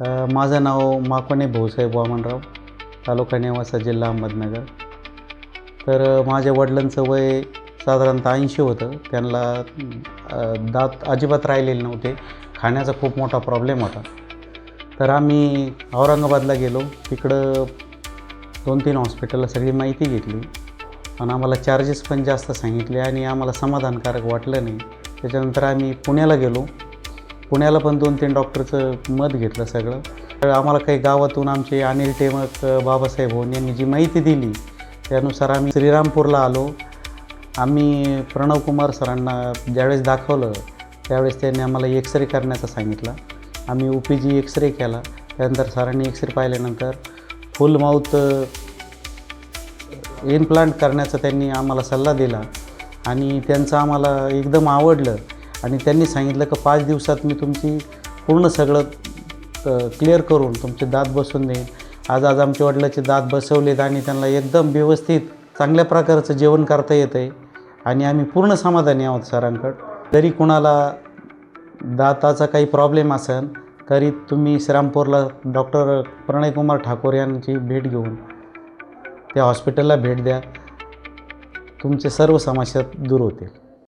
माझं नाव माकोणे भाऊसाहेब वामनराव, तालुका नेवासा, जिल्हा अहमदनगर. तर माझ्या वडिलांचं वय साधारणतः 80 होतं. त्यांना दात अजिबात राहिलेले नव्हते. खाण्याचा खूप मोठा प्रॉब्लेम होता. तर आम्ही औरंगाबादला गेलो. तिकडं 2-3 हॉस्पिटलला सगळी माहिती घेतली आणि आम्हाला चार्जेस पण जास्त सांगितले आणि आम्हाला समाधानकारक वाटलं नाही. त्याच्यानंतर आम्ही पुण्याला गेलो. पुण्याला पण 2-3 डॉक्टरचं मत घेतलं सगळं. तर आम्हाला काही गावातून आमचे अनिल टेमक, बाबासाहेब होन यांनी जी माहिती दिली त्यानुसार आम्ही श्रीरामपूरला आलो. आम्ही प्रणवकुमार सरांना ज्यावेळेस दाखवलं त्यावेळेस त्यांनी आम्हाला एक्सरे करण्याचं सांगितलं. आम्ही OPG एक्सरे केला. त्यानंतर सरांनी एक्सरे पाहिल्यानंतर फुल माउथ इम्प्लांट करण्याचा त्यांनी आम्हाला सल्ला दिला आणि त्यांचं आम्हाला एकदम आवडलं आणि त्यांनी सांगितलं की 5 दिवसात मी तुमची पूर्ण सगळं क्लिअर करून तुमचे दात बसवून देईन. आज आमच्या वडिलांचे दात बसवलेत आणि त्यांना एकदम व्यवस्थित चांगल्या प्रकारचं जेवण करता येतं आहे आणि आम्ही पूर्ण समाधानी आहोत सरांकडं. जरी कुणाला दाताचा काही प्रॉब्लेम असेल तरी तुम्ही श्रीरामपूरला डॉक्टर प्रणयकुमार ठाकूर यांची भेट घेऊन त्या हॉस्पिटलला भेट द्या. तुमचे सर्व समस्या दूर होतील.